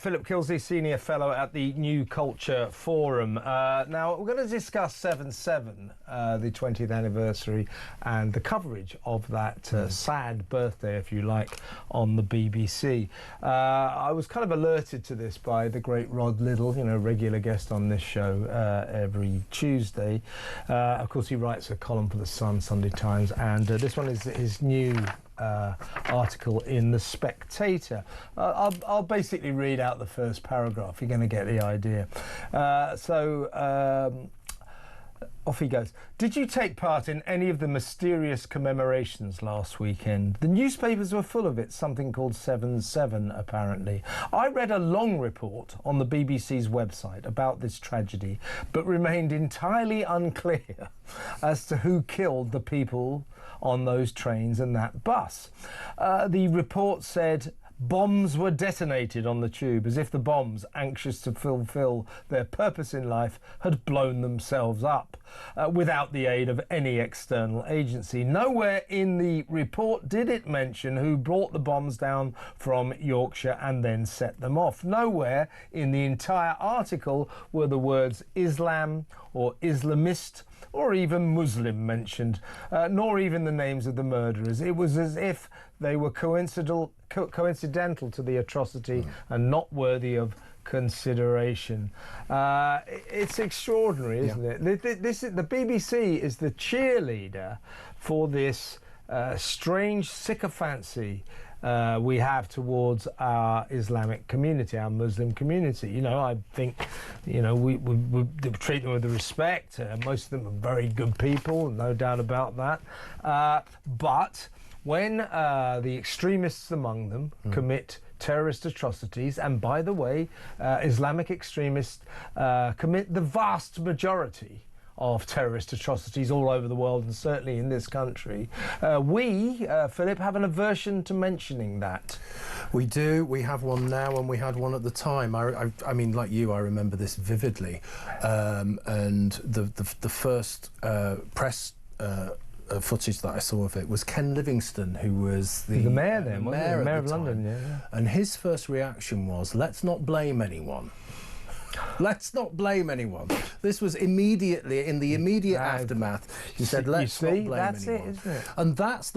Philip Kiszely, Senior Fellow at the New Culture Forum. Now, we're going to discuss 7/7, the 20th anniversary, and the coverage of that sad birthday, if you like, on the BBC. I was kind of alerted to this by the great Rod Liddle, you know, regular guest on this show every Tuesday. Of course, he writes a column for The Sun, Sunday Times, and this one is his new article in The Spectator. I'll basically read out the first paragraph. You're going to get the idea. Off he goes. Did you take part in any of the mysterious commemorations last weekend? The newspapers were full of it, something called 7/7 apparently. I read a long report on the BBC's website about this tragedy, but remained entirely unclear as to who killed the people on those trains and that bus. The report said bombs were detonated on the tube, as if the bombs, anxious to fulfil their purpose in life, had blown themselves up without the aid of any external agency. Nowhere in the report did it mention who brought the bombs down from Yorkshire and then set them off. Nowhere in the entire article were the words Islam or Islamist or even Muslim mentioned, nor even the names of the murderers. It was as if they were coincidental to the atrocity and not worthy of consideration. It's extraordinary, isn't it? The BBC is the cheerleader for this strange sycophancy we have towards our Islamic community, our Muslim community. You know, I think, you know, we treat them with respect. Most of them are very good people, no doubt about that. But when the extremists among them commit terrorist atrocities, and by the way, Islamic extremists commit the vast majority of terrorist atrocities all over the world, and certainly in this country, we, Philip, have an aversion to mentioning that. We do. We have one now, and we had one at the time. I mean, like you, I remember this vividly. And the first press footage that I saw of it was Ken Livingstone, who was the mayor then, wasn't he? The mayor of London, yeah. And his first reaction was, let's not blame anyone. Let's not blame anyone. This was immediately in the immediate aftermath. He said, "Let's not blame anyone." That's it, isn't it? And that's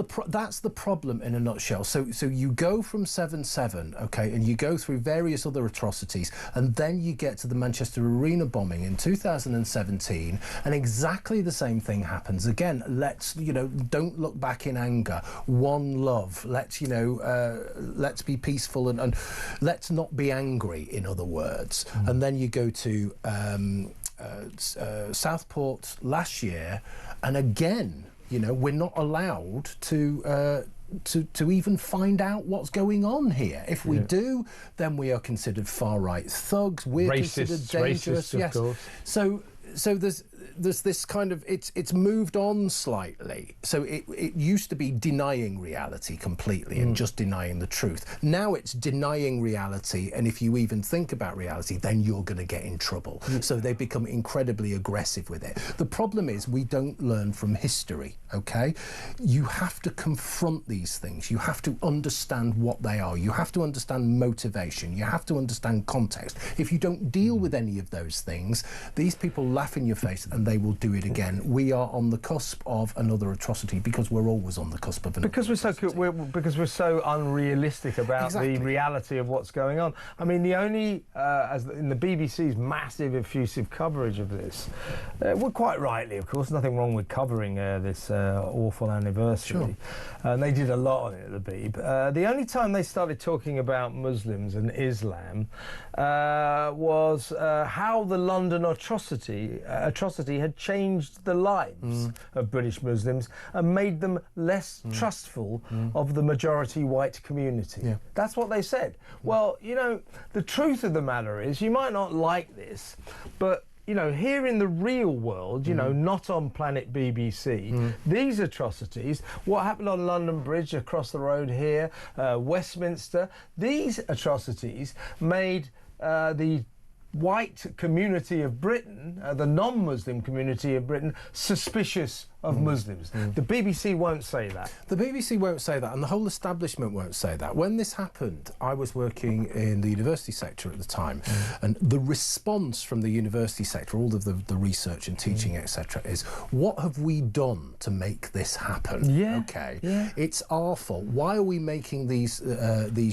the problem in a nutshell. So you go from 7/7, okay, and you go through various other atrocities, and then you get to the Manchester Arena bombing in 2017, and exactly the same thing happens again. Let's, you know, don't look back in anger. One love. Let's, you know, let's be peaceful and let's not be angry. In other words, and then you go to Southport last year, and again, you know, we're not allowed to even find out what's going on here. If we do, then we are considered far-right thugs. We're considered dangerous. Racists, of course. So there's this kind of, it's moved on slightly. So it used to be denying reality completely and just denying the truth. Now it's denying reality, and if you even think about reality, then you're going to get in trouble. So they become incredibly aggressive with it. The problem is we don't learn from history, okay? You have to confront these things. You have to understand what they are. You have to understand motivation. You have to understand context. If you don't deal with any of those things, these people laugh in your face and they will do it again. We are on the cusp of another atrocity because we're always on the cusp of another atrocity. Because we're so unrealistic about the reality of what's going on. I mean, the only, as in the BBC's massive, effusive coverage of this, well, quite rightly, of course, nothing wrong with covering this awful anniversary. Sure. And they did a lot on it at the Beeb. The only time they started talking about Muslims and Islam was how the London atrocity had changed the lives of British Muslims and made them less trustful of the majority white community. Yeah. That's what they said. Well, you know, the truth of the matter is, you might not like this, but you know, here in the real world, you know, not on Planet BBC, these atrocities, what happened on London Bridge across the road here, Westminster, these atrocities made the white community of Britain, the non-Muslim community of Britain, suspicious of Muslims. The BBC won't say that. The BBC won't say that, and the whole establishment won't say that. When this happened, I was working in the university sector at the time, and the response from the university sector, all of the research and teaching, etc., is, what have we done to make this happen? Yeah. Okay. Yeah. It's our fault. Why are we making these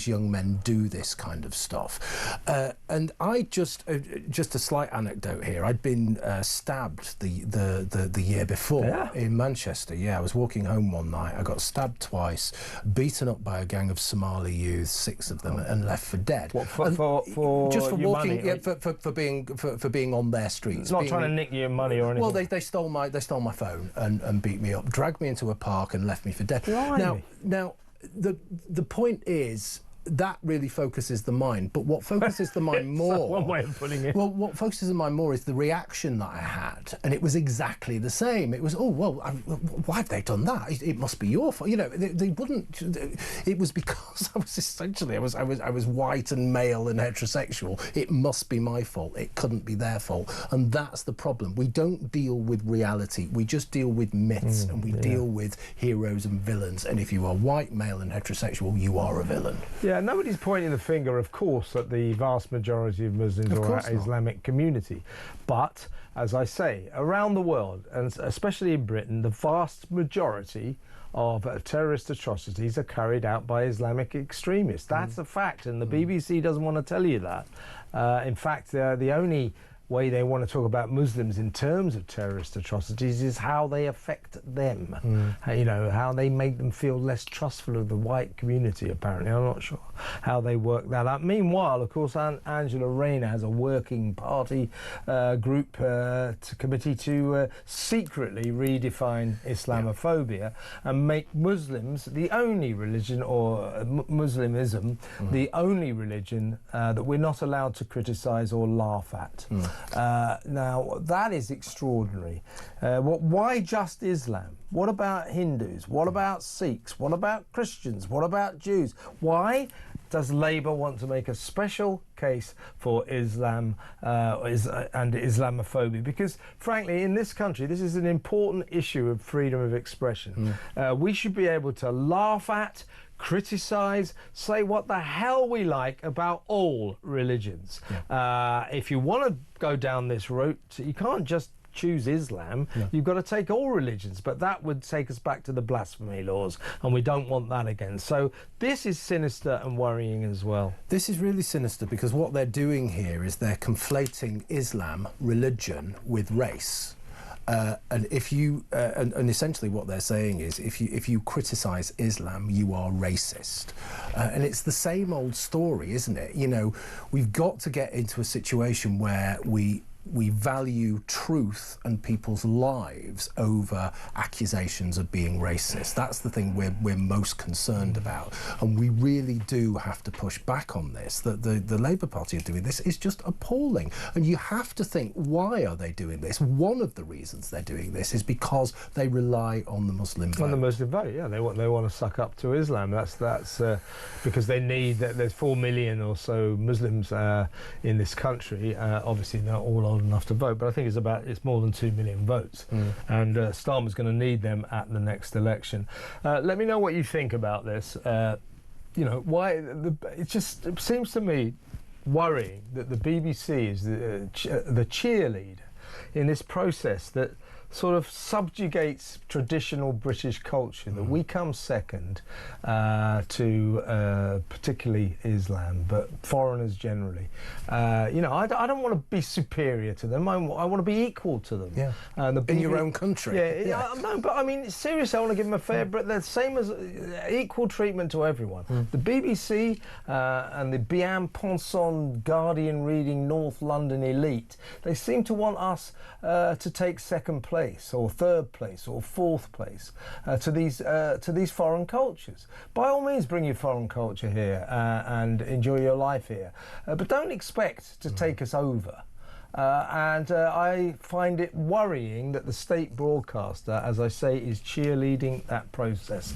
young men do this kind of stuff? And I just a slight anecdote here. I'd been stabbed the year before in Manchester. Yeah, I was walking home one night. I got stabbed twice, beaten up by a gang of Somali youths, 6 of them, and left for dead. What, for just for walking? money, yeah, for being on their streets. It's not trying to nick your money or anything. Well, they stole my phone and beat me up, dragged me into a park, and left me for dead. Blimey. Now, the point is, that really focuses the mind. But what focuses the mind more... one way of putting it. Well, what focuses the mind more is the reaction that I had. And it was exactly the same. It was, oh, well, why have they done that? It must be your fault. You know, they wouldn't... It was because I was essentially... I was white and male and heterosexual. It must be my fault. It couldn't be their fault. And that's the problem. We don't deal with reality. We just deal with myths, and we deal with heroes and villains. And if you are white, male and heterosexual, you are a villain. Yeah, nobody's pointing the finger, of course, at the vast majority of Muslims or our Islamic community. But, as I say, around the world, and especially in Britain, the vast majority of terrorist atrocities are carried out by Islamic extremists. That's a fact, and the BBC doesn't want to tell you that. In fact, the only way they want to talk about Muslims in terms of terrorist atrocities is how they affect them. You know, how they make them feel less trustful of the white community, apparently. I'm not sure how they work that out. Meanwhile, of course, Angela Rayner has a working party group committee to secretly redefine Islamophobia and make Muslims the only religion, or Muslimism, the only religion that we're not allowed to criticise or laugh at. Now, that is extraordinary. Why just Islam? What about Hindus? What about Sikhs? What about Christians? What about Jews? Why does Labour want to make a special case for Islam and Islamophobia? Because, frankly, in this country, this is an important issue of freedom of expression. We should be able to laugh at, criticise, say what the hell we like about all religions. If you want to go down this route, you can't just choose Islam. You've got to take all religions, but that would take us back to the blasphemy laws, and we don't want that again. So this is sinister and worrying as well. This is really sinister, because what they're doing here is they're conflating Islam, religion, with race. And if you and essentially what they're saying is, if you criticise Islam, you are racist, and it's the same old story, isn't it? You know, we've got to get into a situation where we value truth and people's lives over accusations of being racist. That's the thing we're most concerned about, and we really do have to push back on this. That the Labour Party are doing this is just appalling, and you have to think, why are they doing this? One of the reasons they're doing this is because they rely on the Muslim vote. On the Muslim vote, yeah, they want to suck up to Islam. That's because they need that. There's 4 million or so Muslims in this country. Obviously, not all old enough to vote, but I think it's more than 2 million votes, and Starmer's going to need them at the next election. Let me know what you think about this. You know, why it seems to me worrying that the BBC is the cheerleader in this process that sort of subjugates traditional British culture, that we come second to particularly Islam, but foreigners generally. You know, I don't want to be superior to them. I want to be equal to them. Yeah. In your own country. No, but I mean, seriously, I want to give them a fair, the same as equal treatment to everyone. The BBC and the bien pensant Guardian reading North London elite, they seem to want us to take second place, or third place, or fourth place to these foreign cultures. By all means, bring your foreign culture here and enjoy your life here, but don't expect to take us over. And I find it worrying that the state broadcaster, as I say, is cheerleading that process.